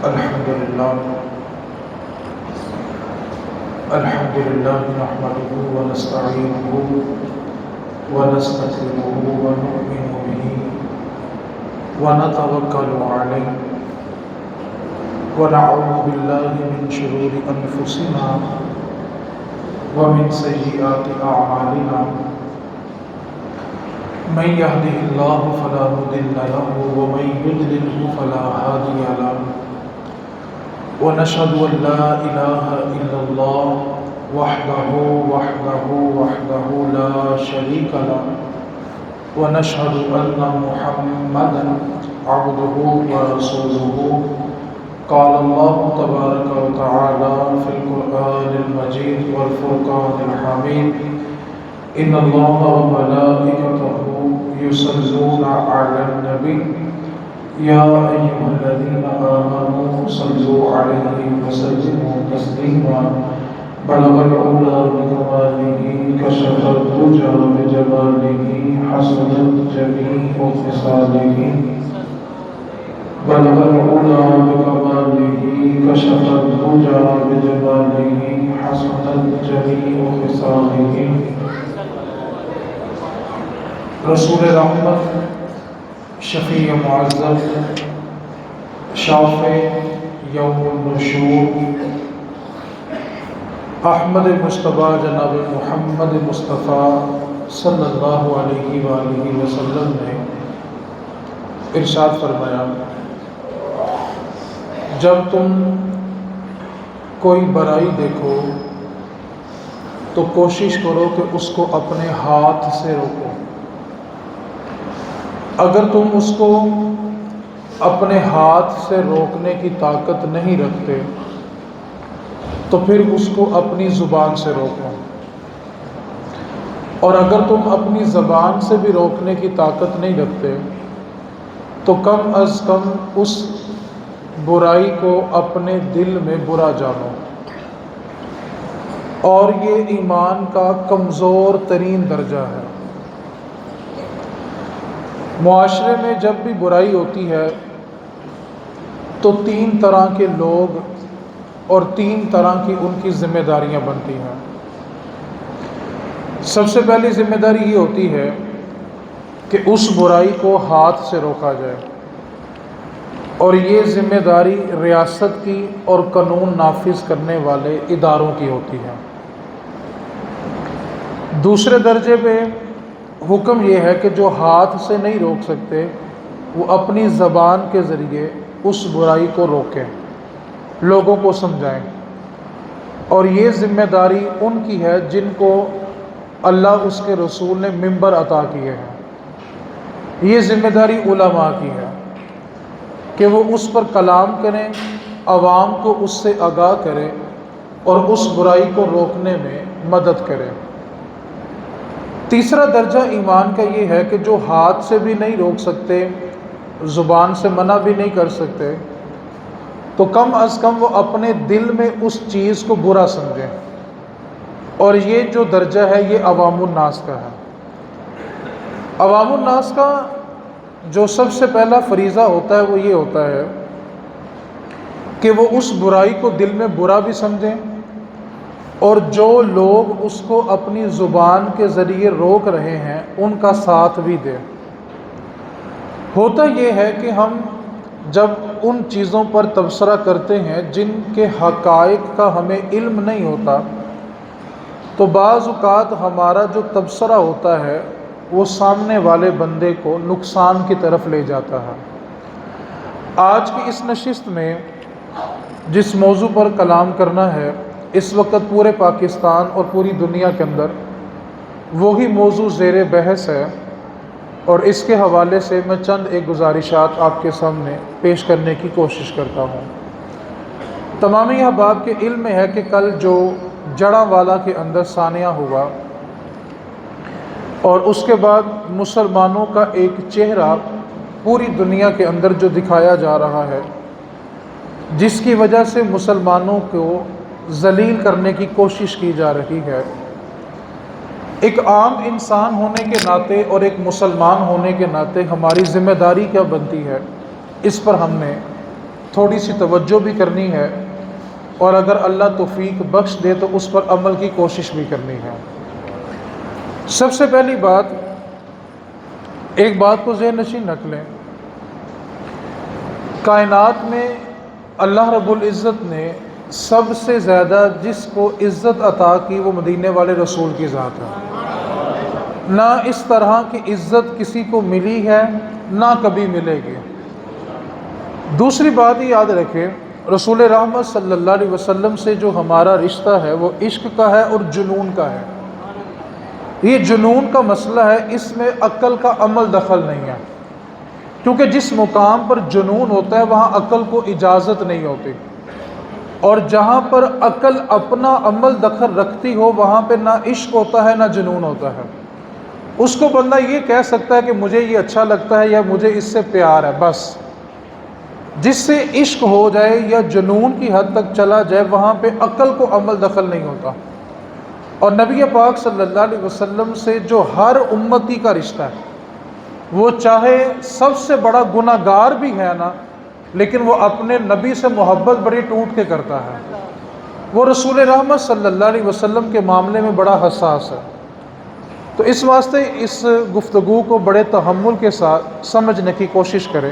الحمد لله نحمده ونستعينه ونستغفره ونؤمن به ونتوكل عليه ونعوذ بالله من شرور أنفسنا ومن سيئات أعمالنا من يهده الله فلا مضل له ومن يضلله فلا هادي له ونشهد أن لا إله إلا الله وحده لا شريك له ونشهد أن محمدا عبده ورسوله قال الله تبارك وتعالى في القرآن المجيد والفرقان الحميد إن الله وملائكته يصلون على النبي يا أيها الذين آمنوا صلوا عليه وسلموا تسليما بلغ العلا بكماله كشف الدجى بجماله حسنت جميع خصاله بلغ العلا بكماله كشف الدجى بجماله حسنت جميع خصاله رسول رحمت شفیع معظم شافع یوم النشور احمد مصطفیٰ جناب محمد مصطفیٰ صلی اللہ علیہ وآلہ وسلم نے ارشاد فرمایا، جب تم کوئی برائی دیکھو تو کوشش کرو کہ اس کو اپنے ہاتھ سے روکو۔ اگر تم اس کو اپنے ہاتھ سے روکنے کی طاقت نہیں رکھتے تو پھر اس کو اپنی زبان سے روکو، اور اگر تم اپنی زبان سے بھی روکنے کی طاقت نہیں رکھتے تو کم از کم اس برائی کو اپنے دل میں برا جانو۔ اور یہ ایمان کا کمزور ترین درجہ ہے۔ معاشرے میں جب بھی برائی ہوتی ہے تو تین طرح کے لوگ اور تین طرح کی ان کی ذمہ داریاں بنتی ہیں۔ سب سے پہلی ذمہ داری یہ ہوتی ہے کہ اس برائی کو ہاتھ سے روکا جائے، اور یہ ذمہ داری ریاست کی اور قانون نافذ کرنے والے اداروں کی ہوتی ہے۔ دوسرے درجے پہ حکم یہ ہے کہ جو ہاتھ سے نہیں روک سکتے وہ اپنی زبان کے ذریعے اس برائی کو روکیں، لوگوں کو سمجھائیں، اور یہ ذمہ داری ان کی ہے جن کو اللہ اس کے رسول نے منبر عطا کیے ہیں۔ یہ ذمہ داری علماء کی ہے کہ وہ اس پر کلام کریں، عوام کو اس سے آگاہ کریں اور اس برائی کو روکنے میں مدد کریں۔ تیسرا درجہ ایمان کا یہ ہے کہ جو ہاتھ سے بھی نہیں روک سکتے، زبان سے منع بھی نہیں کر سکتے، تو کم از کم وہ اپنے دل میں اس چیز کو برا سمجھیں، اور یہ جو درجہ ہے یہ عوام الناس کا ہے۔ عوام الناس کا جو سب سے پہلا فریضہ ہوتا ہے وہ یہ ہوتا ہے کہ وہ اس برائی کو دل میں برا بھی سمجھیں، اور جو لوگ اس کو اپنی زبان کے ذریعے روک رہے ہیں ان کا ساتھ بھی دیں۔ ہوتا یہ ہے کہ ہم جب ان چیزوں پر تبصرہ کرتے ہیں جن کے حقائق کا ہمیں علم نہیں ہوتا تو بعض اوقات ہمارا جو تبصرہ ہوتا ہے وہ سامنے والے بندے کو نقصان کی طرف لے جاتا ہے۔ آج کی اس نشست میں جس موضوع پر کلام کرنا ہے، اس وقت پورے پاکستان اور پوری دنیا کے اندر وہی موضوع زیر بحث ہے، اور اس کے حوالے سے میں چند ایک گزارشات آپ کے سامنے پیش کرنے کی کوشش کرتا ہوں۔ تمامی احباب کے علم میں ہے کہ کل جو جڑاں کے اندر سانحہ ہوا، اور اس کے بعد مسلمانوں کا ایک چہرہ پوری دنیا کے اندر جو دکھایا جا رہا ہے، جس کی وجہ سے مسلمانوں کو ذلیل کرنے کی کوشش کی جا رہی ہے، ایک عام انسان ہونے کے ناطے اور ایک مسلمان ہونے کے ناطے ہماری ذمہ داری کیا بنتی ہے، اس پر ہم نے تھوڑی سی توجہ بھی کرنی ہے، اور اگر اللہ توفیق بخش دے تو اس پر عمل کی کوشش بھی کرنی ہے۔ سب سے پہلی بات، ایک بات کو ذہن نشین رکھ لیں، کائنات میں اللہ رب العزت نے سب سے زیادہ جس کو عزت عطا کی وہ مدینے والے رسول کی ذات ہے۔ نہ اس طرح کی عزت کسی کو ملی ہے، نہ کبھی ملے گی۔ دوسری بات یہ یاد رکھیں، رسول رحمت صلی اللہ علیہ وسلم سے جو ہمارا رشتہ ہے وہ عشق کا ہے اور جنون کا ہے۔ یہ جنون کا مسئلہ ہے، اس میں عقل کا عمل دخل نہیں ہے، کیونکہ جس مقام پر جنون ہوتا ہے وہاں عقل کو اجازت نہیں ہوتی، اور جہاں پر عقل اپنا عمل دخل رکھتی ہو وہاں پہ نہ عشق ہوتا ہے نہ جنون ہوتا ہے۔ اس کو بندہ یہ کہہ سکتا ہے کہ مجھے یہ اچھا لگتا ہے یا مجھے اس سے پیار ہے، بس۔ جس سے عشق ہو جائے یا جنون کی حد تک چلا جائے وہاں پہ عقل کو عمل دخل نہیں ہوتا۔ اور نبی پاک صلی اللہ علیہ وسلم سے جو ہر امتی کا رشتہ ہے، وہ چاہے سب سے بڑا گناہ گار بھی ہے نا، لیکن وہ اپنے نبی سے محبت بڑی ٹوٹ کے کرتا ہے۔ وہ رسول رحمت صلی اللہ علیہ وسلم کے معاملے میں بڑا حساس ہے۔ تو اس واسطے اس گفتگو کو بڑے تحمل کے ساتھ سمجھنے کی کوشش کریں۔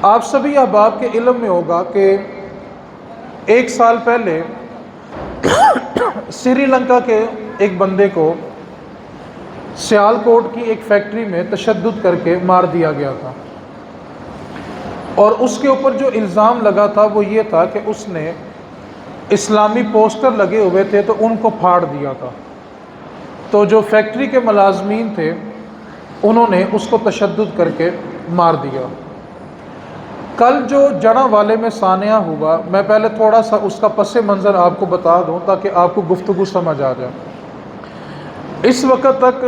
آپ سبھی احباب کے علم میں ہوگا کہ 1 سال پہلے سری لنکا کے ایک بندے کو سیال کوٹ کی ایک فیکٹری میں تشدد کر کے مار دیا گیا تھا، اور اس کے اوپر جو الزام لگا تھا وہ یہ تھا کہ اس نے اسلامی پوسٹر لگے ہوئے تھے تو ان کو پھاڑ دیا تھا۔ تو جو فیکٹری کے ملازمین تھے انہوں نے اس کو تشدد کر کے مار دیا۔ کل جو جڑاں والے میں سانحہ ہوا، میں پہلے تھوڑا سا اس کا پس منظر آپ کو بتا دوں تاکہ آپ کو گفتگو سمجھ آ جائے۔ اس وقت تک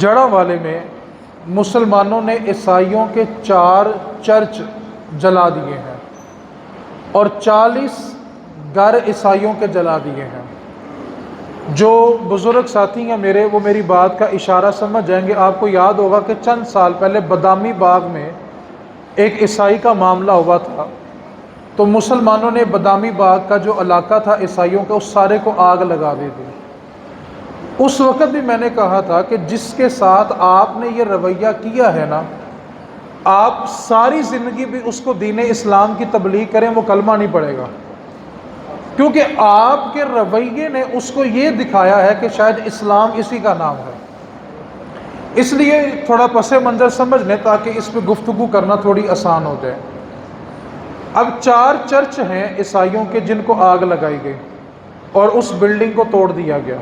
جڑاں والے میں مسلمانوں نے عیسائیوں کے 4 چرچ جلا دیے ہیں اور 40 گھر عیسائیوں کے جلا دیے ہیں۔ جو بزرگ ساتھی ہیں میرے، وہ میری بات کا اشارہ سمجھ جائیں گے۔ آپ کو یاد ہوگا کہ چند سال پہلے بادامی باغ میں ایک عیسائی کا معاملہ ہوا تھا، تو مسلمانوں نے بادامی باغ کا جو علاقہ تھا عیسائیوں کا، اس سارے کو آگ لگا دی تھی۔ اس وقت بھی میں نے کہا تھا کہ جس کے ساتھ آپ نے یہ رویہ کیا ہے نا، آپ ساری زندگی بھی اس کو دین اسلام کی تبلیغ کریں وہ کلمہ نہیں پڑے گا، کیونکہ آپ کے رویے نے اس کو یہ دکھایا ہے کہ شاید اسلام اسی کا نام ہے۔ اس لیے تھوڑا پس منظر سمجھ لیں تاکہ اس پہ گفتگو کرنا تھوڑی آسان ہو جائے۔ اب 4 چرچ ہیں عیسائیوں کے جن کو آگ لگائی گئی اور اس بلڈنگ کو توڑ دیا گیا۔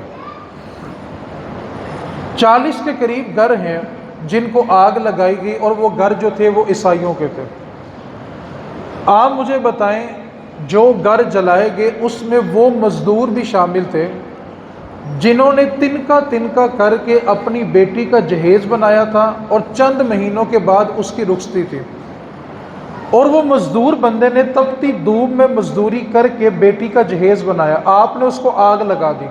40 کے قریب گھر ہیں جن کو آگ لگائی گئی، اور وہ گھر جو تھے وہ عیسائیوں کے تھے۔ آپ مجھے بتائیں، جو گھر جلائے گئے اس میں وہ مزدور بھی شامل تھے جنہوں نے تنکا کر کے اپنی بیٹی کا جہیز بنایا تھا، اور چند مہینوں کے بعد اس کی رخصتی تھی، اور وہ مزدور بندے نے تپتی دھوپ میں مزدوری کر کے بیٹی کا جہیز بنایا، آپ نے اس کو آگ لگا دی۔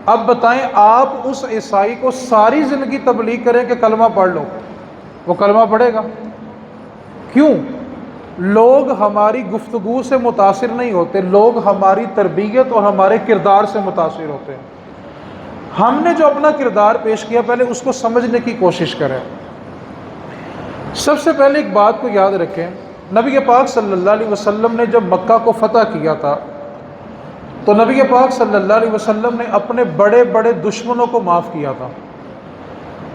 اب بتائیں، آپ اس عیسائی کو ساری زندگی تبلیغ کریں کہ کلمہ پڑھ لو، وہ کلمہ پڑھے گا؟ کیوں؟ لوگ ہماری گفتگو سے متاثر نہیں ہوتے، لوگ ہماری تربیت اور ہمارے کردار سے متاثر ہوتے ہیں۔ ہم نے جو اپنا کردار پیش کیا پہلے اس کو سمجھنے کی کوشش کریں۔ سب سے پہلے ایک بات کو یاد رکھیں، نبی پاک صلی اللہ علیہ وسلم نے جب مکہ کو فتح کیا تھا تو نبی پاک صلی اللہ علیہ وسلم نے اپنے بڑے بڑے دشمنوں کو معاف کیا تھا۔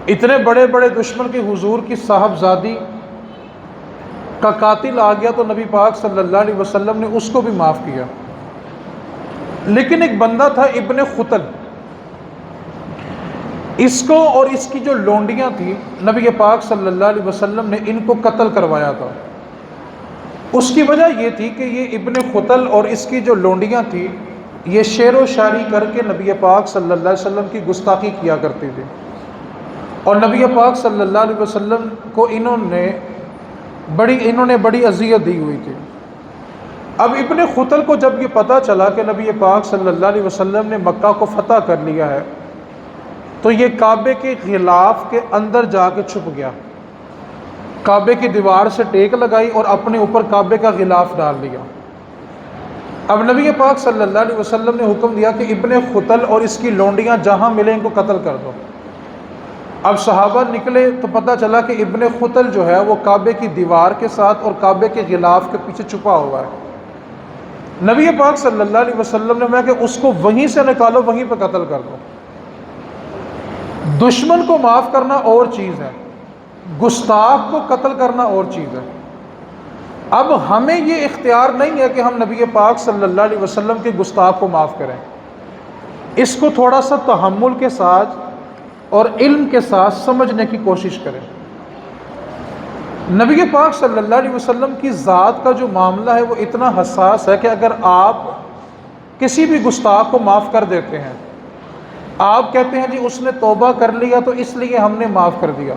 اتنے بڑے بڑے دشمن کہ حضور کی صاحبزادی کا قاتل آ گیا تو نبی پاک صلی اللہ علیہ وسلم نے اس کو بھی معاف کیا۔ لیکن ایک بندہ تھا ابن خطل، اس کو اور اس کی جو لونڈیاں تھیں نبی پاک صلی اللہ علیہ وسلم نے ان کو قتل کروایا تھا۔ اس کی وجہ یہ تھی کہ یہ ابن خطل اور اس کی جو لونڈیاں تھیں یہ شعر و شاعری کر کے نبی پاک صلی اللہ علیہ وسلم کی گستاخی کیا کرتی تھی، اور نبی پاک صلی اللہ علیہ وسلم کو انہوں نے بڑی اذیت دی ہوئی تھی۔ اب ابن خطل کو جب یہ پتہ چلا کہ نبی پاک صلی اللہ علیہ وسلم نے مکہ کو فتح کر لیا ہے تو یہ کعبے کے غلاف کے اندر جا کے چھپ گیا، کعبے کی دیوار سے ٹیک لگائی اور اپنے اوپر کعبے کا غلاف ڈال لیا۔ اب نبی پاک صلی اللہ علیہ وسلم نے حکم دیا کہ ابن خطل اور اس کی لونڈیاں جہاں ملیں ان کو قتل کر دو۔ اب صحابہ نکلے تو پتہ چلا کہ ابن خطل جو ہے وہ کعبے کی دیوار کے ساتھ اور کعبے کے غلاف کے پیچھے چھپا ہوا ہے۔ نبی پاک صلی اللہ علیہ وسلم نے کہ اس کو وہیں سے نکالو، وہیں پہ قتل کر دو۔ دشمن کو معاف کرنا اور چیز ہے، گستاخ کو قتل کرنا اور چیز ہے۔ اب ہمیں یہ اختیار نہیں ہے کہ ہم نبی پاک صلی اللہ علیہ وسلم کے گستاخ کو معاف کریں، اس کو تھوڑا سا تحمل کے ساتھ اور علم کے ساتھ سمجھنے کی کوشش کریں۔ نبی پاک صلی اللہ علیہ وسلم کی ذات کا جو معاملہ ہے وہ اتنا حساس ہے کہ اگر آپ کسی بھی گستاخ کو معاف کر دیتے ہیں، آپ کہتے ہیں جی اس نے توبہ کر لیا تو اس لیے ہم نے معاف کر دیا،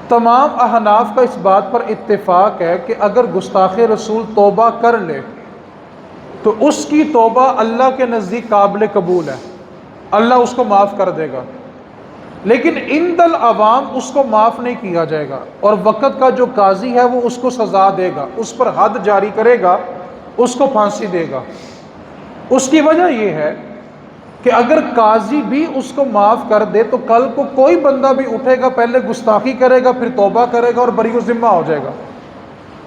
تمام احناف کا اس بات پر اتفاق ہے کہ اگر گستاخ رسول توبہ کر لے تو اس کی توبہ اللہ کے نزدیک قابل قبول ہے، اللہ اس کو معاف کر دے گا، لیکن عند العوام اس کو معاف نہیں کیا جائے گا، اور وقت کا جو قاضی ہے وہ اس کو سزا دے گا، اس پر حد جاری کرے گا، اس کو پھانسی دے گا۔ اس کی وجہ یہ ہے کہ اگر قاضی بھی اس کو معاف کر دے تو کل کو کوئی بندہ بھی اٹھے گا، پہلے گستاخی کرے گا، پھر توبہ کرے گا اور بری ذمہ ہو جائے گا،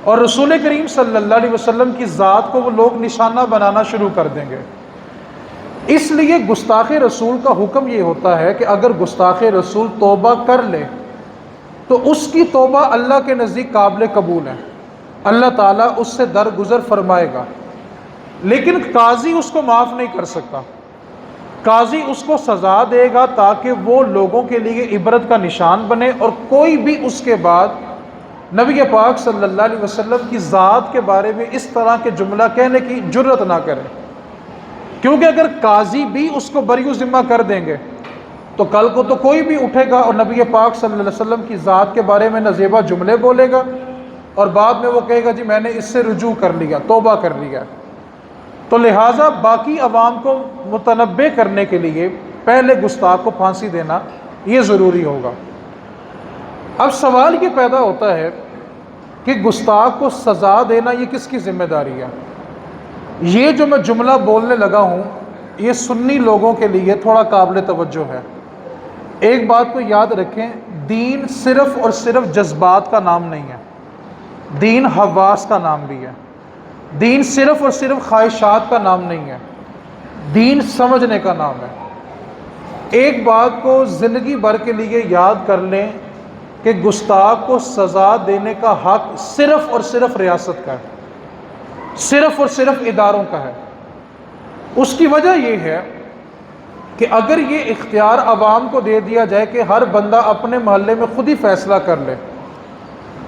اور رسول کریم صلی اللہ علیہ وسلم کی ذات کو وہ لوگ نشانہ بنانا شروع کر دیں گے۔ اس لیے گستاخ رسول کا حکم یہ ہوتا ہے کہ اگر گستاخ رسول توبہ کر لے تو اس کی توبہ اللہ کے نزدیک قابل قبول ہے، اللہ تعالیٰ اس سے درگزر فرمائے گا، لیکن قاضی اس کو معاف نہیں کر سکتا، قاضی اس کو سزا دے گا تاکہ وہ لوگوں کے لیے عبرت کا نشان بنے، اور کوئی بھی اس کے بعد نبی پاک صلی اللہ علیہ وسلم کی ذات کے بارے میں اس طرح کے جملہ کہنے کی جرت نہ کرے، کیونکہ اگر قاضی بھی اس کو بری ذمہ کر دیں گے تو کل کو تو کوئی بھی اٹھے گا اور نبی پاک صلی اللہ علیہ وسلم کی ذات کے بارے میں نزیبہ جملے بولے گا، اور بعد میں وہ کہے گا جی میں نے اس سے رجوع کر لیا، توبہ کر لیا۔ تو لہٰذا باقی عوام کو متنبع کرنے کے لیے پہلے گستاخ کو پھانسی دینا یہ ضروری ہوگا۔ اب سوال یہ پیدا ہوتا ہے کہ گستاخ کو سزا دینا یہ کس کی ذمہ داری ہے؟ یہ جو میں جملہ بولنے لگا ہوں یہ سنی لوگوں کے لیے تھوڑا قابل توجہ ہے۔ ایک بات کو یاد رکھیں، دین صرف اور صرف جذبات کا نام نہیں ہے، دین حواس کا نام بھی ہے، دین صرف اور صرف خواہشات کا نام نہیں ہے، دین سمجھنے کا نام ہے۔ ایک بات کو زندگی بھر کے لیے یاد کر لیں کہ گستاخ کو سزا دینے کا حق صرف اور صرف ریاست کا ہے، صرف اور صرف اداروں کا ہے۔ اس کی وجہ یہ ہے کہ اگر یہ اختیار عوام کو دے دیا جائے کہ ہر بندہ اپنے محلے میں خود ہی فیصلہ کر لے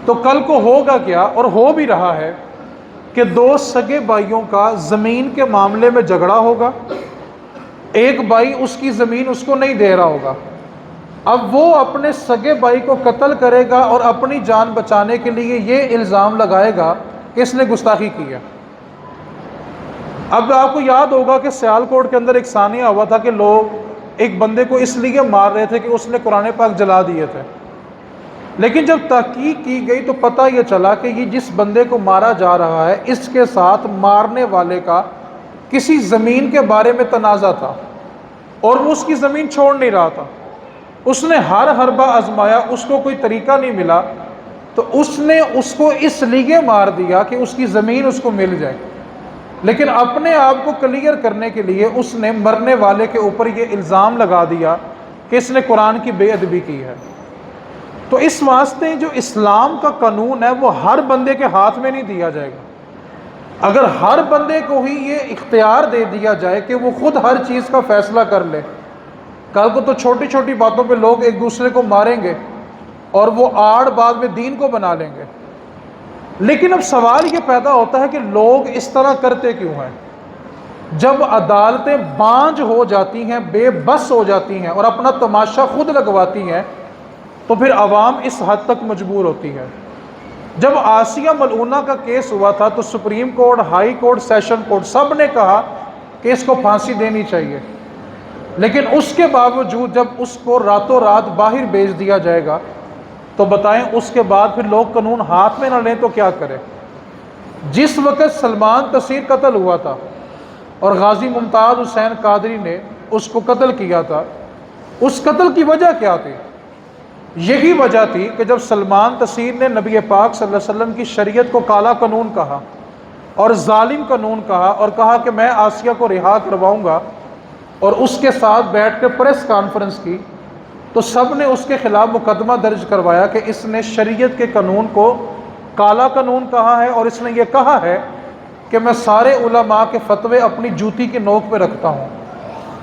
تو کل کو ہوگا کیا، اور ہو بھی رہا ہے کہ دو سگے بھائیوں کا زمین کے معاملے میں جھگڑا ہوگا، ایک بھائی اس کی زمین اس کو نہیں دے رہا ہوگا، اب وہ اپنے سگے بھائی کو قتل کرے گا اور اپنی جان بچانے کے لیے یہ الزام لگائے گا کہ اس نے گستاخی کی ہے۔ اب آپ کو یاد ہوگا کہ سیالکوٹ کے اندر ایک ثانیہ ہوا تھا کہ لوگ ایک بندے کو اس لیے مار رہے تھے کہ اس نے قرآن پاک جلا دیے تھے، لیکن جب تحقیق کی گئی تو پتہ یہ چلا کہ یہ جس بندے کو مارا جا رہا ہے اس کے ساتھ مارنے والے کا کسی زمین کے بارے میں تنازع تھا، اور وہ اس کی زمین چھوڑ نہیں رہا تھا، اس نے ہر حربہ آزمایا، اس کو کوئی طریقہ نہیں ملا، تو اس نے اس کو اس لیے مار دیا کہ اس کی زمین اس کو مل جائے، لیکن اپنے آپ کو کلیئر کرنے کے لیے اس نے مرنے والے کے اوپر یہ الزام لگا دیا کہ اس نے قرآن کی بے ادبی کی ہے۔ تو اس واسطے جو اسلام کا قانون ہے وہ ہر بندے کے ہاتھ میں نہیں دیا جائے گا۔ اگر ہر بندے کو ہی یہ اختیار دے دیا جائے کہ وہ خود ہر چیز کا فیصلہ کر لے، کل کو تو چھوٹی چھوٹی باتوں پہ لوگ ایک دوسرے کو ماریں گے اور وہ آڑ بعد میں دین کو بنا لیں گے۔ لیکن اب سوال یہ پیدا ہوتا ہے کہ لوگ اس طرح کرتے کیوں ہیں؟ جب عدالتیں بانجھ ہو جاتی ہیں، بے بس ہو جاتی ہیں اور اپنا تماشا خود لگواتی ہیں تو پھر عوام اس حد تک مجبور ہوتی ہے۔ جب آسیہ ملعونہ کا کیس ہوا تھا تو supreme court, high court, session court سب نے کہا کہ اس کو پھانسی دینی چاہیے، لیکن اس کے باوجود جب اس کو راتوں رات باہر بھیج دیا جائے گا تو بتائیں اس کے بعد پھر لوگ قانون ہاتھ میں نہ لیں تو کیا کریں؟ جس وقت سلمان تصیر قتل ہوا تھا اور غازی ممتاز حسین قادری نے اس کو قتل کیا تھا، اس قتل کی وجہ کیا تھی؟ یہی وجہ تھی کہ جب سلمان تصیر نے نبی پاک صلی اللہ علیہ وسلم کی شریعت کو کالا قانون کہا اور ظالم قانون کہا، اور کہا کہ میں آسیہ کو رہا کرواؤں گا، اور اس کے ساتھ بیٹھ کے پریس کانفرنس کی، تو سب نے اس کے خلاف مقدمہ درج کروایا کہ اس نے شریعت کے قانون کو کالا قانون کہا ہے، اور اس نے یہ کہا ہے کہ میں سارے علماء کے فتوے اپنی جوتی کی نوک پہ رکھتا ہوں،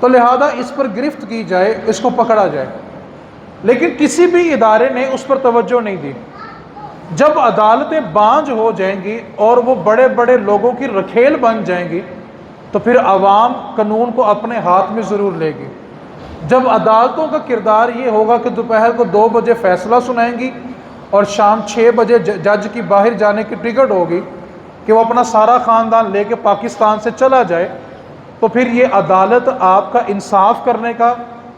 تو لہذا اس پر گرفت کی جائے، اس کو پکڑا جائے۔ لیکن کسی بھی ادارے نے اس پر توجہ نہیں دی۔ جب عدالتیں بانجھ ہو جائیں گی اور وہ بڑے بڑے لوگوں کی رکھیل بن جائیں گی تو پھر عوام قانون کو اپنے ہاتھ میں ضرور لے گی۔ جب عدالتوں کا کردار یہ ہوگا کہ دوپہر کو 2 بجے فیصلہ سنائیں گی اور شام 6 بجے جج کی باہر جانے کی ٹکٹ ہوگی کہ وہ اپنا سارا خاندان لے کے پاکستان سے چلا جائے، تو پھر یہ عدالت آپ کا انصاف کرنے کا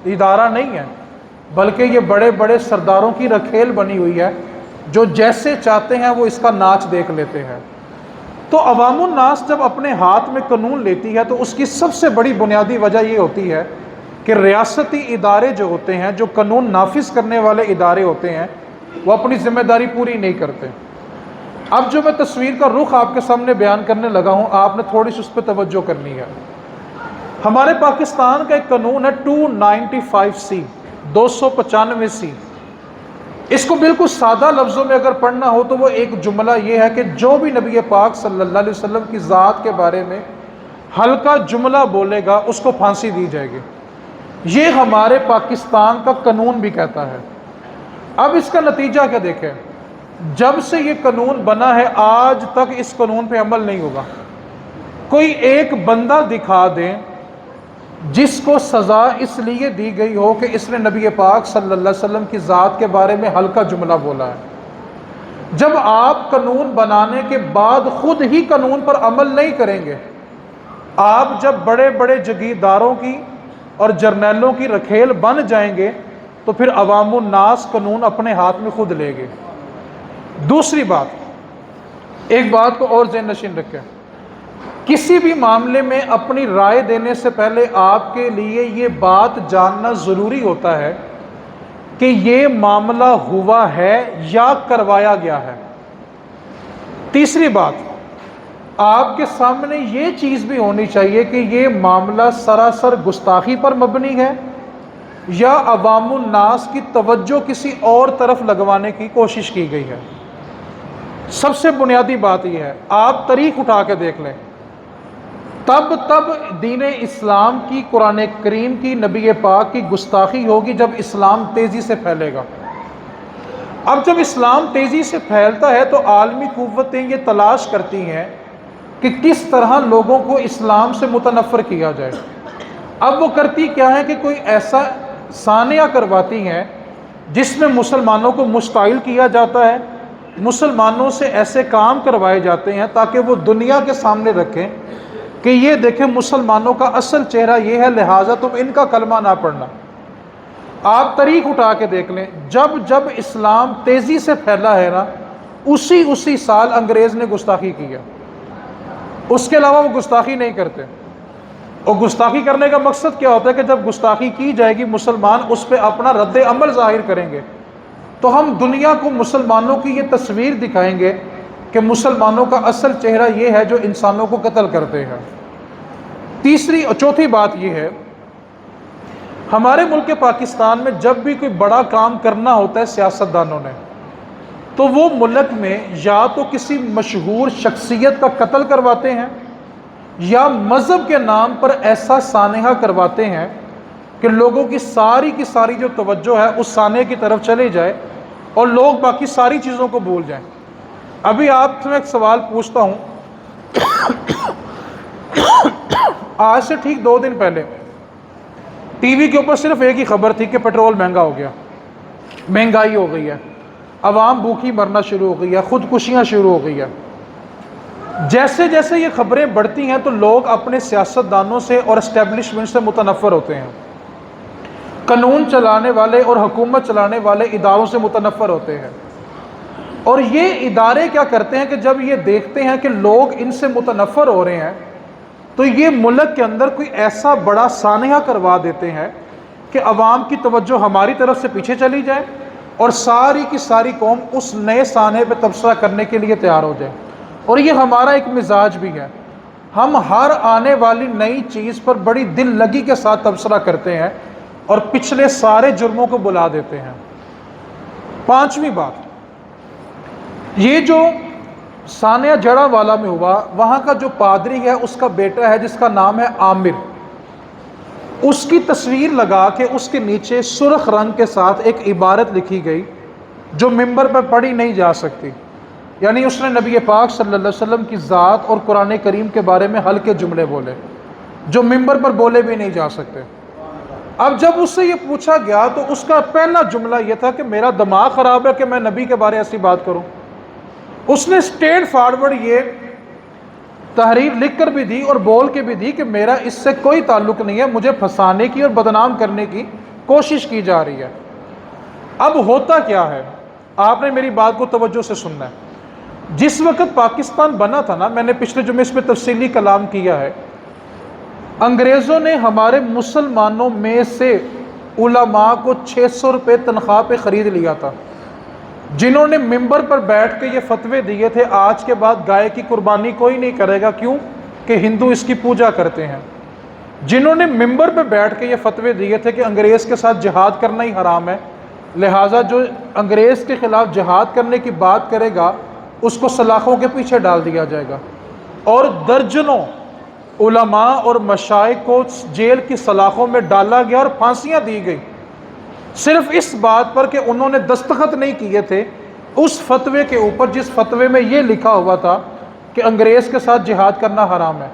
ادارہ نہیں ہے، بلکہ یہ بڑے بڑے سرداروں کی رکھیل بنی ہوئی ہے جو جیسے چاہتے ہیں وہ اس کا ناچ دیکھ لیتے ہیں۔ تو عوام الناس جب اپنے ہاتھ میں قانون لیتی ہے تو اس کی سب سے بڑی بنیادی وجہ یہ ہوتی ہے کہ ریاستی ادارے جو ہوتے ہیں، جو قانون نافذ کرنے والے ادارے ہوتے ہیں، وہ اپنی ذمہ داری پوری نہیں کرتے۔ اب جو میں تصویر کا رخ آپ کے سامنے بیان کرنے لگا ہوں، آپ نے تھوڑی سی اس پہ توجہ کرنی ہے۔ ہمارے پاکستان کا ایک قانون ہے 295C، 295C۔ اس کو بالکل سادہ لفظوں میں اگر پڑھنا ہو تو وہ ایک جملہ یہ ہے کہ جو بھی نبی پاک صلی اللہ علیہ وسلم کی ذات کے بارے میں ہلکا جملہ بولے گا اس کو پھانسی دی جائے گی۔ یہ ہمارے پاکستان کا قانون بھی کہتا ہے۔ اب اس کا نتیجہ کیا دیکھیں، جب سے یہ قانون بنا ہے آج تک اس قانون پہ عمل نہیں ہوگا۔ کوئی ایک بندہ دکھا دیں جس کو سزا اس لیے دی گئی ہو کہ اس نے نبی پاک صلی اللہ علیہ وسلم کی ذات کے بارے میں ہلکا جملہ بولا ہے۔ جب آپ قانون بنانے کے بعد خود ہی قانون پر عمل نہیں کریں گے، آپ جب بڑے بڑے جگیرداروں کی اور جرنیلوں کی رکھیل بن جائیں گے تو پھر عوام الناس قانون اپنے ہاتھ میں خود لے گے۔ دوسری بات، ایک بات کو اور ذہن نشین رکھیں، کسی بھی معاملے میں اپنی رائے دینے سے پہلے آپ کے لیے یہ بات جاننا ضروری ہوتا ہے کہ یہ معاملہ ہوا ہے یا کروایا گیا ہے۔ تیسری بات، آپ کے سامنے یہ چیز بھی ہونی چاہیے کہ یہ معاملہ سراسر گستاخی پر مبنی ہے یا عوام الناس کی توجہ کسی اور طرف لگوانے کی کوشش کی گئی ہے۔ سب سے بنیادی بات یہ ہے، آپ تاریخ اٹھا کے دیکھ لیں، تب دین اسلام کی، قرآن کریم کی، نبی پاک کی گستاخی ہوگی جب اسلام تیزی سے پھیلے گا۔ اب جب اسلام تیزی سے پھیلتا ہے تو عالمی قوتیں یہ تلاش کرتی ہیں کہ کس طرح لوگوں کو اسلام سے متنفر کیا جائے۔ اب وہ کرتی کیا ہے کہ کوئی ایسا سانحہ کرواتی ہیں جس میں مسلمانوں کو مشتعل کیا جاتا ہے، مسلمانوں سے ایسے کام کروائے جاتے ہیں تاکہ وہ دنیا کے سامنے رکھیں کہ یہ دیکھیں مسلمانوں کا اصل چہرہ یہ ہے، لہٰذا تم ان کا کلمہ نہ پڑھنا۔ آپ تاریخ اٹھا کے دیکھ لیں، جب اسلام تیزی سے پھیلا ہے نا، اسی سال انگریز نے گستاخی کی ہے، اس کے علاوہ وہ گستاخی نہیں کرتے۔ اور گستاخی کرنے کا مقصد کیا ہوتا ہے کہ جب گستاخی کی جائے گی مسلمان اس پہ اپنا رد عمل ظاہر کریں گے، تو ہم دنیا کو مسلمانوں کی یہ تصویر دکھائیں گے کہ مسلمانوں کا اصل چہرہ یہ ہے جو انسانوں کو قتل کرتے ہیں۔ تیسری اور چوتھی بات یہ ہے، ہمارے ملک پاکستان میں جب بھی کوئی بڑا کام کرنا ہوتا ہے سیاستدانوں نے، تو وہ ملک میں یا تو کسی مشہور شخصیت کا قتل کرواتے ہیں یا مذہب کے نام پر ایسا سانحہ کرواتے ہیں کہ لوگوں کی ساری جو توجہ ہے اس سانحے کی طرف چلے جائے اور لوگ باقی ساری چیزوں کو بھول جائیں۔ ابھی آپ سے میں ایک سوال پوچھتا ہوں، آج سے ٹھیک 2 دن پہلے ٹی وی کے اوپر صرف ایک ہی خبر تھی کہ پیٹرول مہنگا ہو گیا، مہنگائی ہو گئی ہے، عوام بھوکی مرنا شروع ہو گئی ہے، خودکشیاں شروع ہو گئی ہے۔ جیسے جیسے یہ خبریں بڑھتی ہیں تو لوگ اپنے سیاستدانوں سے اور اسٹیبلشمنٹ سے متنفر ہوتے ہیں۔ قانون چلانے والے اور حکومت چلانے والے اداروں سے متنفر ہوتے ہیں، اور یہ ادارے کیا کرتے ہیں کہ جب یہ دیکھتے ہیں کہ لوگ ان سے متنفر ہو رہے ہیں تو یہ ملک کے اندر کوئی ایسا بڑا سانحہ کروا دیتے ہیں کہ عوام کی توجہ ہماری طرف سے پیچھے چلی جائے اور ساری کی ساری قوم اس نئے سانحے پہ تبصرہ کرنے کے لیے تیار ہو جائے۔ اور یہ ہمارا ایک مزاج بھی ہے، ہم ہر آنے والی نئی چیز پر بڑی دل لگی کے ساتھ تبصرہ کرتے ہیں اور پچھلے سارے جرموں کو بلا دیتے ہیں۔ پانچویں بات، یہ جو سانیہ جڑا والا میں ہوا، وہاں کا جو پادری ہے اس کا بیٹا ہے جس کا نام ہے عامر، اس کی تصویر لگا کے اس کے نیچے سرخ رنگ کے ساتھ ایک عبارت لکھی گئی جو ممبر پر پڑھی نہیں جا سکتی، یعنی اس نے نبی پاک صلی اللہ علیہ وسلم کی ذات اور قرآن کریم کے بارے میں ہلکے جملے بولے جو ممبر پر بولے بھی نہیں جا سکتے۔ اب جب اس سے یہ پوچھا گیا تو اس کا پہلا جملہ یہ تھا کہ میرا دماغ خراب ہے کہ میں نبی کے بارے ایسی بات کروں۔ اس نے اسٹریٹ فارورڈ یہ تحریر لکھ کر بھی دی اور بول کے بھی دی کہ میرا اس سے کوئی تعلق نہیں ہے، مجھے پھنسانے کی اور بدنام کرنے کی کوشش کی جا رہی ہے۔ اب ہوتا کیا ہے، آپ نے میری بات کو توجہ سے سننا ہے۔ جس وقت پاکستان بنا تھا نا، میں نے پچھلے جمعے اس پہ تفصیلی کلام کیا ہے، انگریزوں نے ہمارے مسلمانوں میں سے علماء کو 600 روپے تنخواہ پہ خرید لیا تھا، جنہوں نے ممبر پر بیٹھ کے یہ فتوے دیے تھے آج کے بعد گائے کی قربانی کوئی نہیں کرے گا، کیوں کہ ہندو اس کی پوجا کرتے ہیں۔ جنہوں نے ممبر پہ بیٹھ کے یہ فتوے دیے تھے کہ انگریز کے ساتھ جہاد کرنا ہی حرام ہے، لہٰذا جو انگریز کے خلاف جہاد کرنے کی بات کرے گا اس کو سلاخوں کے پیچھے ڈال دیا جائے گا، اور درجنوں علماء اور مشائخ کو جیل کی سلاخوں میں ڈالا گیا اور پھانسیاں دی گئی، صرف اس بات پر کہ انہوں نے دستخط نہیں کیے تھے اس فتوے کے اوپر جس فتوے میں یہ لکھا ہوا تھا کہ انگریز کے ساتھ جہاد کرنا حرام ہے۔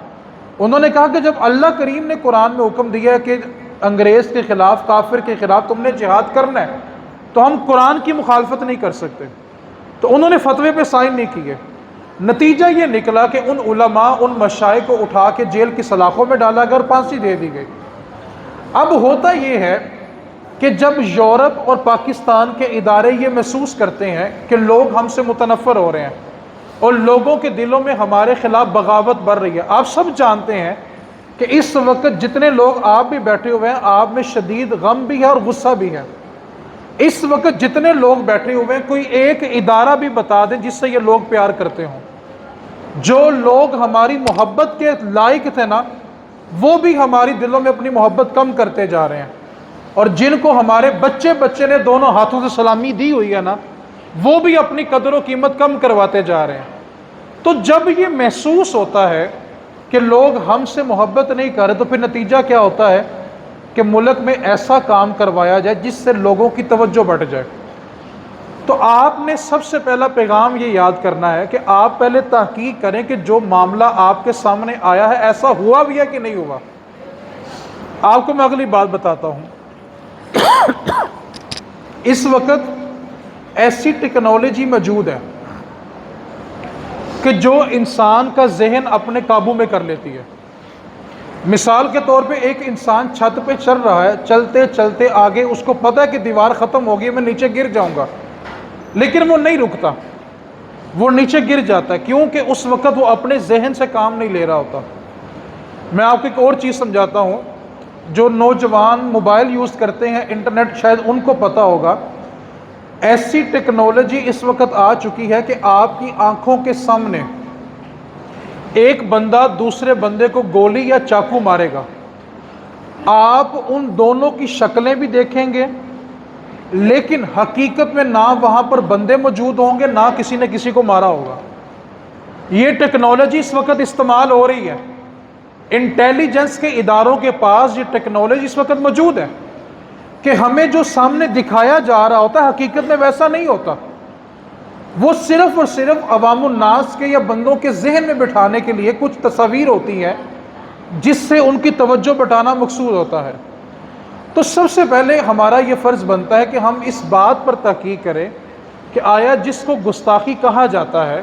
انہوں نے کہا کہ جب اللہ کریم نے قرآن میں حکم دیا ہے کہ انگریز کے خلاف، کافر کے خلاف تم نے جہاد کرنا ہے، تو ہم قرآن کی مخالفت نہیں کر سکتے، تو انہوں نے فتوے پہ سائن نہیں کیے۔ نتیجہ یہ نکلا کہ ان علماء، ان مشائخ کو اٹھا کے جیل کی سلاخوں میں ڈالا گیا اور پھانسی دے دی گئی۔ اب ہوتا یہ ہے کہ جب یورپ اور پاکستان کے ادارے یہ محسوس کرتے ہیں کہ لوگ ہم سے متنفر ہو رہے ہیں اور لوگوں کے دلوں میں ہمارے خلاف بغاوت بڑھ رہی ہے، آپ سب جانتے ہیں کہ اس وقت جتنے لوگ آپ بھی بیٹھے ہوئے ہیں آپ میں شدید غم بھی ہے اور غصہ بھی ہے۔ اس وقت جتنے لوگ بیٹھے ہوئے ہیں کوئی ایک ادارہ بھی بتا دیں جس سے یہ لوگ پیار کرتے ہوں۔ جو لوگ ہماری محبت کے لائق تھے نا، وہ بھی ہماری دلوں میں اپنی محبت کم کرتے جا رہے ہیں، اور جن کو ہمارے بچے نے دونوں ہاتھوں سے سلامی دی ہوئی ہے نا، وہ بھی اپنی قدر و قیمت کم کرواتے جا رہے ہیں۔ تو جب یہ محسوس ہوتا ہے کہ لوگ ہم سے محبت نہیں کر رہے تو پھر نتیجہ کیا ہوتا ہے کہ ملک میں ایسا کام کروایا جائے جس سے لوگوں کی توجہ بڑھ جائے۔ تو آپ نے سب سے پہلا پیغام یہ یاد کرنا ہے کہ آپ پہلے تحقیق کریں کہ جو معاملہ آپ کے سامنے آیا ہے ایسا ہوا بھی ہے کہ نہیں ہوا۔ آپ کو میں اگلی بات بتاتا ہوں۔ اس وقت ایسی ٹیکنالوجی موجود ہے کہ جو انسان کا ذہن اپنے قابو میں کر لیتی ہے۔ مثال کے طور پہ ایک انسان چھت پہ چل رہا ہے، چلتے چلتے آگے اس کو پتہ ہے کہ دیوار ختم ہوگی، میں نیچے گر جاؤں گا، لیکن وہ نہیں رکتا، وہ نیچے گر جاتا ہے، کیونکہ اس وقت وہ اپنے ذہن سے کام نہیں لے رہا ہوتا۔ میں آپ کو ایک اور چیز سمجھاتا ہوں، جو نوجوان موبائل یوز کرتے ہیں، انٹرنیٹ، شاید ان کو پتہ ہوگا، ایسی ٹیکنالوجی اس وقت آ چکی ہے کہ آپ کی آنکھوں کے سامنے ایک بندہ دوسرے بندے کو گولی یا چاقو مارے گا، آپ ان دونوں کی شکلیں بھی دیکھیں گے، لیکن حقیقت میں نہ وہاں پر بندے موجود ہوں گے، نہ کسی نے کسی کو مارا ہوگا۔ یہ ٹیکنالوجی اس وقت استعمال ہو رہی ہے، انٹیلیجنس کے اداروں کے پاس یہ ٹیکنالوجی اس وقت موجود ہے کہ ہمیں جو سامنے دکھایا جا رہا ہوتا ہے حقیقت میں ویسا نہیں ہوتا، وہ صرف اور صرف عوام الناس کے یا بندوں کے ذہن میں بٹھانے کے لیے کچھ تصاویر ہوتی ہیں جس سے ان کی توجہ بٹانا مقصود ہوتا ہے۔ تو سب سے پہلے ہمارا یہ فرض بنتا ہے کہ ہم اس بات پر تحقیق کریں کہ آیا جس کو گستاخی کہا جاتا ہے،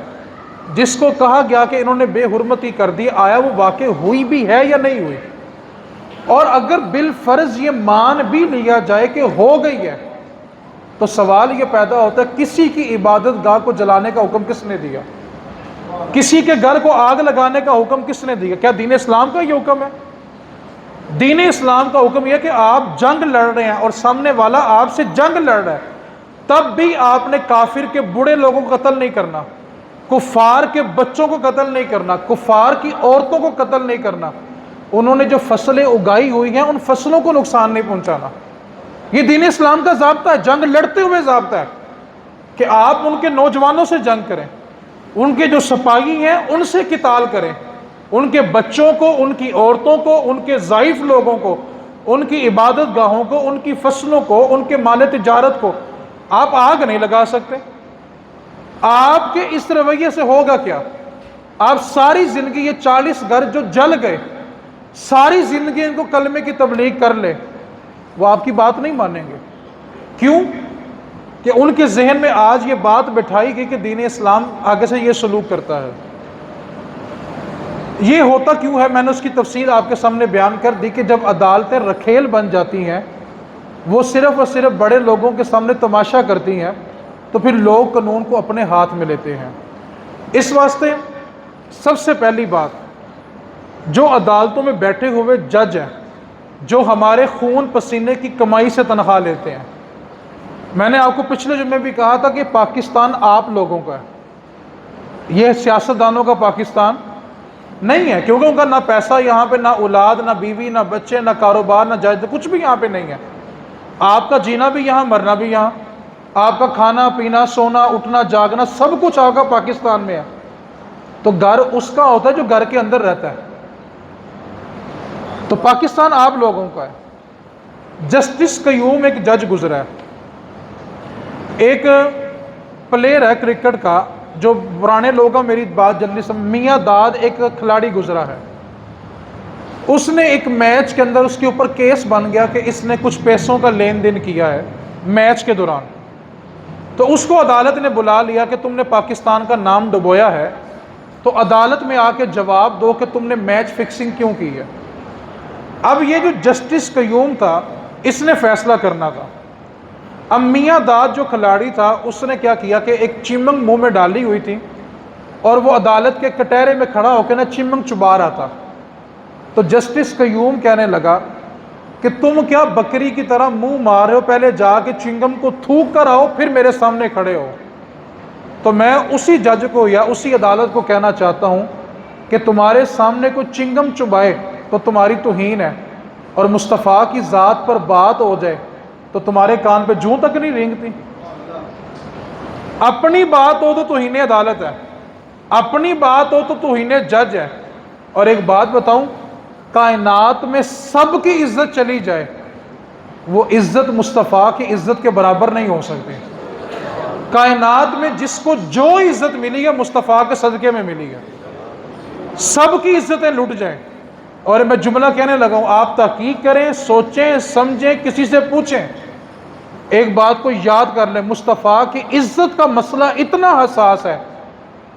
جس کو کہا گیا کہ انہوں نے بے حرمتی کر دی، آیا وہ واقع ہوئی بھی ہے یا نہیں ہوئی۔ اور اگر بالفرض یہ مان بھی لیا جائے کہ ہو گئی ہے، تو سوال یہ پیدا ہوتا ہے کسی کی عبادت گاہ کو جلانے کا حکم کس نے دیا؟ کسی کے گھر کو آگ لگانے کا حکم کس نے دیا؟ کیا دین اسلام کا یہ حکم ہے؟ دین اسلام کا حکم یہ کہ آپ جنگ لڑ رہے ہیں اور سامنے والا آپ سے جنگ لڑ رہا ہے، تب بھی آپ نے کافر کے بوڑھے لوگوں کو قتل نہیں کرنا، کفار کے بچوں کو قتل نہیں کرنا، کفار کی عورتوں کو قتل نہیں کرنا، انہوں نے جو فصلیں اگائی ہوئی ہیں ان فصلوں کو نقصان نہیں پہنچانا۔ یہ دین اسلام کا ضابطہ ہے، جنگ لڑتے ہوئے ضابطہ ہے کہ آپ ان کے نوجوانوں سے جنگ کریں، ان کے جو سپاہی ہیں ان سے قتال کریں، ان کے بچوں کو، ان کی عورتوں کو، ان کے ضعیف لوگوں کو، ان کی عبادت گاہوں کو، ان کی فصلوں کو، ان کے مال تجارت کو آپ آگ نہیں لگا سکتے۔ آپ کے اس رویے سے ہوگا کیا؟ آپ ساری زندگی یہ 40 گھر جو جل گئے، ساری زندگی ان کو کلمے کی تبلیغ کر لے، وہ آپ کی بات نہیں مانیں گے۔ کیوں؟ کہ ان کے ذہن میں آج یہ بات بٹھائی گئی کہ دین اسلام آگے سے یہ سلوک کرتا ہے۔ یہ ہوتا کیوں ہے؟ میں نے اس کی تفصیل آپ کے سامنے بیان کر دی کہ جب عدالتیں رکھیل بن جاتی ہیں، وہ صرف اور صرف بڑے لوگوں کے سامنے تماشا کرتی ہیں، تو پھر لوگ قانون کو اپنے ہاتھ میں لیتے ہیں۔ اس واسطے سب سے پہلی بات، جو عدالتوں میں بیٹھے ہوئے جج ہیں، جو ہمارے خون پسینے کی کمائی سے تنخواہ لیتے ہیں، میں نے آپ کو پچھلے جمعے بھی کہا تھا کہ پاکستان آپ لوگوں کا ہے، یہ سیاستدانوں کا پاکستان نہیں ہے، کیونکہ ان کا نہ پیسہ یہاں پہ، نہ اولاد، نہ بیوی، نہ بچے، نہ کاروبار، نہ جائیداد، کچھ بھی یہاں پہ نہیں ہے۔ آپ کا جینا بھی یہاں، مرنا بھی یہاں، آپ کا کھانا پینا، سونا اٹھنا جاگنا سب کچھ آپ کا پاکستان میں ہے۔ تو گھر اس کا ہوتا ہے جو گھر کے اندر رہتا ہے۔ تو پاکستان آپ لوگوں کا ہے۔ جسٹس قیوم ایک جج گزرا ہے، ایک پلیئر ہے کرکٹ کا، جو پرانے لوگ ہیں میری بات جلدی سمجھ، میاں داد ایک کھلاڑی گزرا ہے، اس نے ایک میچ کے اندر اس کے اوپر کیس بن گیا کہ اس نے کچھ پیسوں کا لین دین کیا ہے میچ کے دوران۔ تو اس کو عدالت نے بلا لیا کہ تم نے پاکستان کا نام ڈبویا ہے، تو عدالت میں آ کے جواب دو کہ تم نے میچ فکسنگ کیوں کی ہے۔ اب یہ جو جسٹس قیوم تھا، اس نے فیصلہ کرنا تھا۔ اب میاں داد جو کھلاڑی تھا، اس نے کیا کیا کہ ایک چمنگ منہ میں ڈالی ہوئی تھی، اور وہ عدالت کے کٹہرے میں کھڑا ہو کے نا چمنگ چبا رہا تھا۔ تو جسٹس قیوم کہنے لگا کہ تم کیا بکری کی طرح منہ مار رہے ہو، پہلے جا کے چنگم کو تھوک کر آؤ پھر میرے سامنے کھڑے ہو۔ تو میں اسی جج کو یا اسی عدالت کو کہنا چاہتا ہوں کہ تمہارے سامنے کوئی چنگم چبائے تو تمہاری توہین ہے، اور مصطفیٰ کی ذات پر بات ہو جائے تو تمہارے کان پہ جوں تک نہیں رینگتی۔ اپنی بات ہو تو توہین عدالت ہے، اپنی بات ہو تو توہین جج ہے۔ اور ایک بات بتاؤں، کائنات میں سب کی عزت چلی جائے، وہ عزت مصطفیٰ کی عزت کے برابر نہیں ہو سکتی۔ کائنات میں جس کو جو عزت ملی ہے مصطفیٰ کے صدقے میں ملی ہے۔ سب کی عزتیں لٹ جائیں، اور میں جملہ کہنے لگا ہوں، آپ تحقیق کریں، سوچیں، سمجھیں، کسی سے پوچھیں، ایک بات کو یاد کر لیں، مصطفیٰ کی عزت کا مسئلہ اتنا حساس ہے،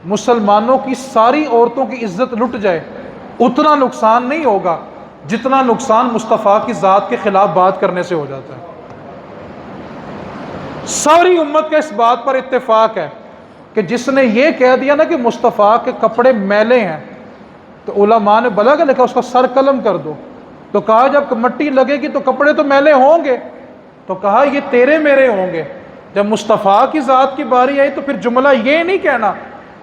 مسلمانوں کی ساری عورتوں کی عزت لٹ جائے اتنا نقصان نہیں ہوگا جتنا نقصان مصطفیٰ کی ذات کے خلاف بات کرنے سے ہو جاتا ہے۔ ساری امت کا اس بات پر اتفاق ہے کہ جس نے یہ کہہ دیا نا کہ مصطفیٰ کے کپڑے میلے ہیں، تو علماء نے بلا کہ لکھا اس کا سر قلم کر دو۔ تو کہا جب مٹی لگے گی تو کپڑے تو میلے ہوں گے، تو کہا یہ تیرے میرے ہوں گے۔ جب مصطفیٰ کی ذات کی باری آئی تو پھر جملہ یہ نہیں کہنا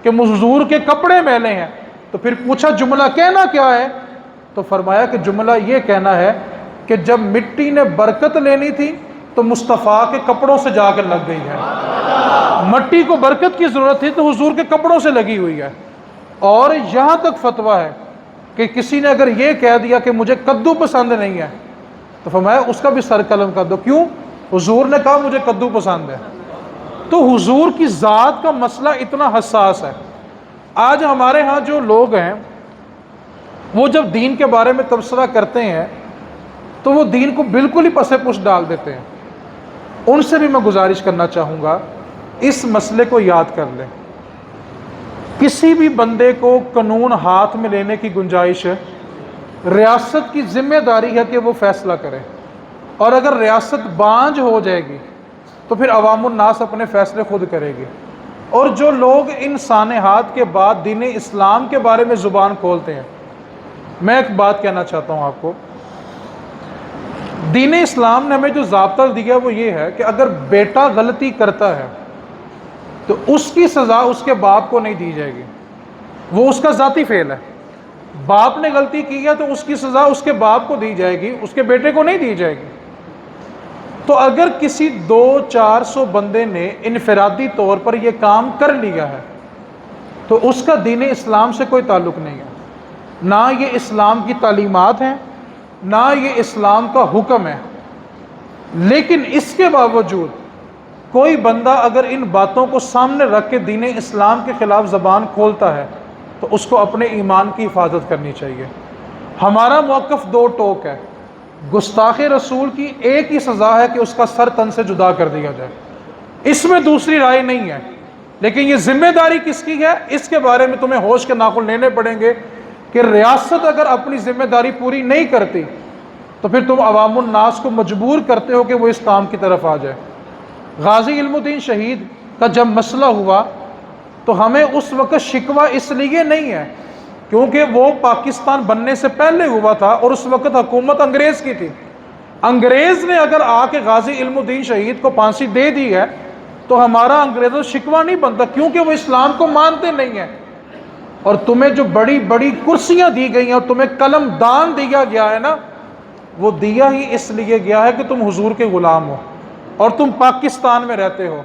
کہ حضور کے کپڑے میلے ہیں، تو پھر پوچھا جملہ کہنا کیا ہے؟ تو فرمایا کہ جملہ یہ کہنا ہے کہ جب مٹی نے برکت لینی تھی تو مصطفیٰ کے کپڑوں سے جا کر لگ گئی ہے، مٹی کو برکت کی ضرورت تھی تو حضور کے کپڑوں سے لگی ہوئی ہے۔ اور یہاں تک فتویٰ ہے کہ کسی نے اگر یہ کہہ دیا کہ مجھے کدو پسند نہیں ہے، تو فرمایا اس کا بھی سر قلم کر دو۔ کیوں؟ حضور نے کہا مجھے کدو پسند ہے۔ تو حضور کی ذات کا مسئلہ اتنا حساس ہے۔ آج ہمارے ہاں جو لوگ ہیں وہ جب دین کے بارے میں تبصرہ کرتے ہیں تو وہ دین کو بالکل ہی پسے پش ڈال دیتے ہیں۔ ان سے بھی میں گزارش کرنا چاہوں گا، اس مسئلے کو یاد کر لیں، کسی بھی بندے کو قانون ہاتھ میں لینے کی گنجائش ریاست کی ذمہ داری ہے کہ وہ فیصلہ کرے، اور اگر ریاست بانجھ ہو جائے گی تو پھر عوام الناس اپنے فیصلے خود کرے گی۔ اور جو لوگ ان سانحات کے بعد دین اسلام کے بارے میں زبان کھولتے ہیں، میں ایک بات کہنا چاہتا ہوں آپ کو، دین اسلام نے ہمیں جو ضابطہ دیا وہ یہ ہے کہ اگر بیٹا غلطی کرتا ہے تو اس کی سزا اس کے باپ کو نہیں دی جائے گی، وہ اس کا ذاتی فعل ہے۔ باپ نے غلطی کی ہے تو اس کی سزا اس کے باپ کو دی جائے گی، اس کے بیٹے کو نہیں دی جائے گی۔ تو اگر کسی 200-400 بندے نے انفرادی طور پر یہ کام کر لیا ہے تو اس کا دین اسلام سے کوئی تعلق نہیں ہے، نہ یہ اسلام کی تعلیمات ہیں، نہ یہ اسلام کا حکم ہے۔ لیکن اس کے باوجود کوئی بندہ اگر ان باتوں کو سامنے رکھ کے دین اسلام کے خلاف زبان کھولتا ہے تو اس کو اپنے ایمان کی حفاظت کرنی چاہیے۔ ہمارا موقف دو ٹوک ہے، گستاخ رسول کی ایک ہی سزا ہے کہ اس کا سر تن سے جدا کر دیا جائے، اس میں دوسری رائے نہیں ہے۔ لیکن یہ ذمہ داری کس کی ہے، اس کے بارے میں تمہیں ہوش کے ناخن لینے پڑیں گے کہ ریاست اگر اپنی ذمہ داری پوری نہیں کرتی تو پھر تم عوام الناس کو مجبور کرتے ہو کہ وہ اس کام کی طرف آ جائے۔ غازی علم الدین شہید کا جب مسئلہ ہوا تو ہمیں اس وقت شکوہ اس لیے نہیں ہے کیونکہ وہ پاکستان بننے سے پہلے ہوا تھا اور اس وقت حکومت انگریز کی تھی۔ انگریز نے اگر آ کے غازی علم الدین شہید کو پھانسی دے دی ہے تو ہمارا انگریزوں سے شکوہ نہیں بنتا، کیونکہ وہ اسلام کو مانتے نہیں ہیں۔ اور تمہیں جو بڑی بڑی کرسیاں دی گئی ہیں اور تمہیں قلم دان دیا گیا ہے نا، وہ دیا ہی اس لیے گیا ہے کہ تم حضور کے غلام ہو اور تم پاکستان میں رہتے ہو۔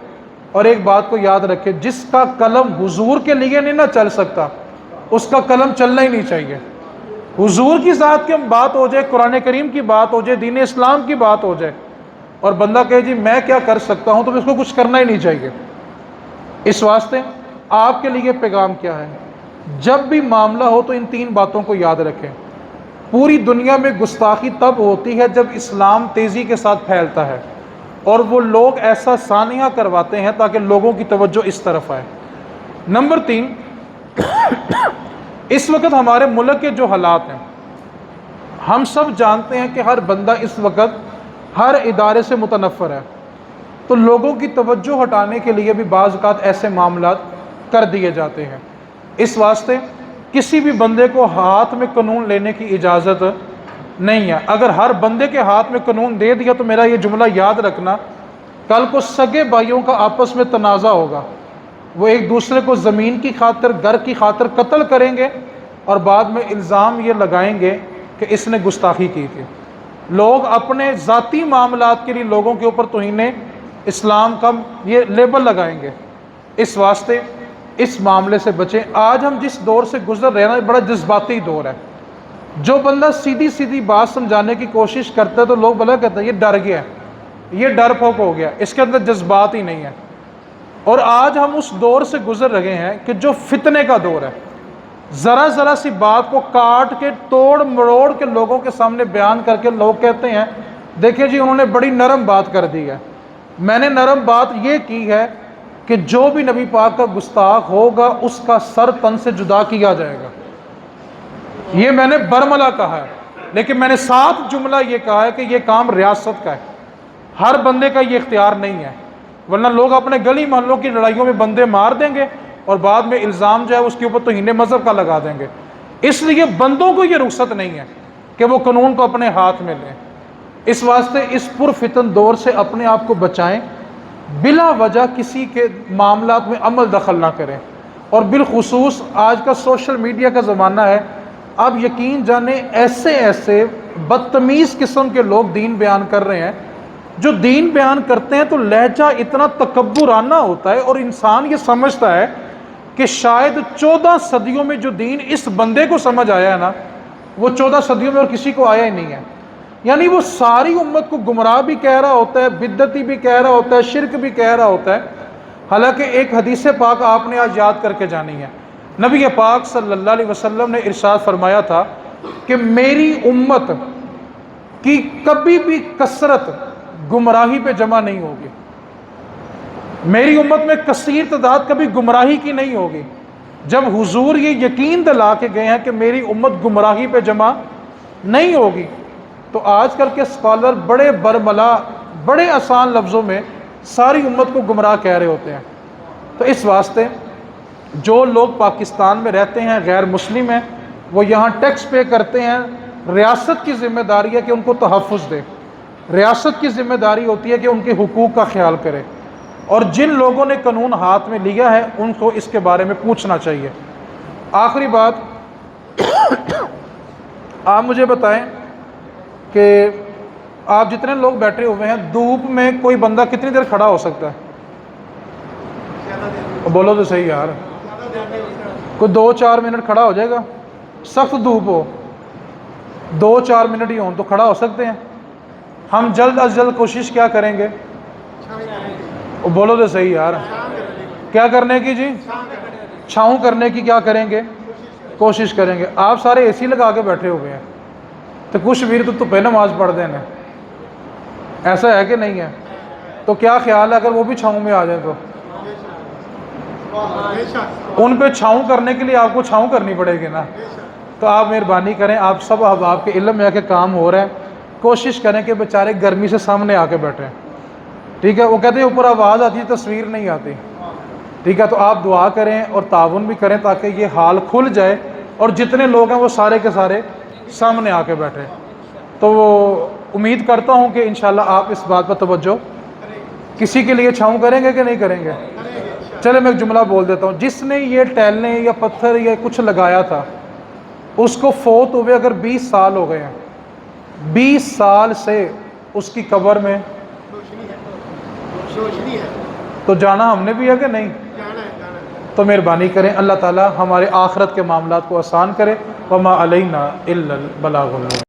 اور ایک بات کو یاد رکھے، جس کا قلم حضور کے لیے نہیں نہ چل سکتا اس کا قلم چلنا ہی نہیں چاہیے۔ حضور کی ذات کی بات ہو جائے، قرآن کریم کی بات ہو جائے، دین اسلام کی بات ہو جائے اور بندہ کہے جی میں کیا کر سکتا ہوں، تو اس کو کچھ کرنا ہی نہیں چاہیے۔ اس واسطے آپ کے لیے پیغام کیا ہے، جب بھی معاملہ ہو تو ان تین باتوں کو یاد رکھیں۔ پوری دنیا میں گستاخی تب ہوتی ہے جب اسلام تیزی کے ساتھ پھیلتا ہے اور وہ لوگ ایسا سانحہ کرواتے ہیں تاکہ لوگوں کی توجہ اس طرف آئے۔ نمبر 3، اس وقت ہمارے ملک کے جو حالات ہیں، ہم سب جانتے ہیں کہ ہر بندہ اس وقت ہر ادارے سے متنفر ہے، تو لوگوں کی توجہ ہٹانے کے لیے بھی بعض اوقات ایسے معاملات کر دیے جاتے ہیں۔ اس واسطے کسی بھی بندے کو ہاتھ میں قانون لینے کی اجازت نہیں ہے۔ اگر ہر بندے کے ہاتھ میں قانون دے دیا تو میرا یہ جملہ یاد رکھنا، کل کو سگے بھائیوں کا آپس میں تنازع ہوگا، وہ ایک دوسرے کو زمین کی خاطر، گھر کی خاطر قتل کریں گے اور بعد میں الزام یہ لگائیں گے کہ اس نے گستاخی کی تھی۔ لوگ اپنے ذاتی معاملات کے لیے لوگوں کے اوپر توہین اسلام کا یہ لیبل لگائیں گے۔ اس واسطے اس معاملے سے بچیں۔ آج ہم جس دور سے گزر رہے ہیں نا، بڑا جذباتی دور ہے۔ جو بندہ سیدھی سیدھی بات سمجھانے کی کوشش کرتا ہے تو لوگ بلا کہتے ہیں یہ ڈر گیا ہے، یہ ڈر پھوک ہو گیا، اس کے اندر جذبات ہی نہیں ہے۔ اور آج ہم اس دور سے گزر رہے ہیں کہ جو فتنے کا دور ہے، ذرا ذرا سی بات کو کاٹ کے توڑ مروڑ کے لوگوں کے سامنے بیان کر کے لوگ کہتے ہیں دیکھیں جی انہوں نے بڑی نرم بات کر دی ہے۔ میں نے نرم بات یہ کی ہے کہ جو بھی نبی پاک کا گستاخ ہوگا اس کا سر تن سے جدا کیا جائے گا، یہ میں نے برملا کہا ہے۔ لیکن میں نے ساتھ جملہ یہ کہا ہے کہ یہ کام ریاست کا ہے، ہر بندے کا یہ اختیار نہیں ہے، ورنہ لوگ اپنے گلی محلوں کی لڑائیوں میں بندے مار دیں گے اور بعد میں الزام جو ہے اس کے اوپر توہین مذہب کا لگا دیں گے۔ اس لیے بندوں کو یہ رخصت نہیں ہے کہ وہ قانون کو اپنے ہاتھ میں لیں۔ اس واسطے اس پرفتن دور سے اپنے آپ کو بچائیں، بلا وجہ کسی کے معاملات میں عمل دخل نہ کریں۔ اور بالخصوص آج کا سوشل میڈیا کا زمانہ ہے، اب یقین جانیں ایسے ایسے بدتمیز قسم کے لوگ دین بیان کر رہے ہیں، جو دین بیان کرتے ہیں تو لہجہ اتنا تکبرانہ ہوتا ہے اور انسان یہ سمجھتا ہے کہ شاید 14 صدیوں میں جو دین اس بندے کو سمجھ آیا ہے نا، وہ 14 صدیوں میں اور کسی کو آیا ہی نہیں ہے۔ یعنی وہ ساری امت کو گمراہ بھی کہہ رہا ہوتا ہے، بدعتی بھی کہہ رہا ہوتا ہے، شرک بھی کہہ رہا ہوتا ہے۔ حالانکہ ایک حدیث پاک آپ نے آج یاد کر کے جانی ہے۔ نبی پاک صلی اللہ علیہ وسلم نے ارشاد فرمایا تھا کہ میری امت کی کبھی بھی کثرت گمراہی پہ جمع نہیں ہوگی، میری امت میں کثیر تعداد کبھی گمراہی کی نہیں ہوگی۔ جب حضور یہ یقین دلا کے گئے ہیں کہ میری امت گمراہی پہ جمع نہیں ہوگی تو آج کل کے اسکالر بڑے برملا بڑے آسان لفظوں میں ساری امت کو گمراہ کہہ رہے ہوتے ہیں۔ تو اس واسطے جو لوگ پاکستان میں رہتے ہیں غیر مسلم ہیں، وہ یہاں ٹیکس پے کرتے ہیں، ریاست کی ذمہ داری ہے کہ ان کو تحفظ دے، ریاست کی ذمہ داری ہوتی ہے کہ ان کے حقوق کا خیال کرے، اور جن لوگوں نے قانون ہاتھ میں لیا ہے ان کو اس کے بارے میں پوچھنا چاہیے۔ آخری بات، آپ مجھے بتائیں کہ آپ جتنے لوگ بیٹھے ہوئے ہیں، دھوپ میں کوئی بندہ کتنی دیر کھڑا ہو سکتا ہے؟ بولو تو صحیح یار، کوئی 2-4 منٹ کھڑا ہو جائے گا؟ سخت دھوپ ہو، 2-4 منٹ ہی ہوں تو کھڑا ہو سکتے ہیں؟ ہم جلد از جلد کوشش کیا کریں گے؟ بولو تو صحیح یار، کیا کرنے کی جی؟ چھاؤں کرنے کی کیا کریں گے؟ کوشش کریں گے۔ آپ سارے اے سی لگا کے بیٹھے ہوئے ہیں تو کچھ ویر تو پہ نماز پڑھ دینا، ایسا ہے کہ نہیں ہے؟ تو کیا خیال ہے اگر وہ بھی چھاؤں میں آ جائیں تو؟ ان پہ چھاؤں کرنے کے لیے آپ کو چھاؤں کرنی پڑے گی نا۔ تو آپ مہربانی کریں، آپ سب احباب کے علم میں آ کے کام ہو رہا ہے، کوشش کریں کہ بیچارے گرمی سے سامنے آ کے بیٹھیں، ٹھیک ہے؟ وہ کہتے ہیں اوپر آواز آتی ہے تصویر نہیں آتی، ٹھیک ہے؟ تو آپ دعا کریں اور تعاون بھی کریں تاکہ یہ حال کھل جائے اور جتنے لوگ ہیں وہ سارے کے سارے سامنے آ کے بیٹھیں۔ تو امید کرتا ہوں کہ انشاءاللہ آپ اس بات پر توجہ، کسی کے لیے چھاؤں کریں گے کہ نہیں کریں گے؟ چلے میں ایک جملہ بول دیتا ہوں، جس نے یہ ٹیلنے یا پتھر یا کچھ لگایا تھا اس کو فوت ہوئے اگر 20 سال ہو گئے ہیں، 20 سال سے اس کی قبر میں تو جانا ہم نے بھی ہے کہ نہیں؟ تو مہربانی کریں، اللہ تعالی ہمارے آخرت کے معاملات کو آسان کرے۔ وما علینا الا البلاغ المبین۔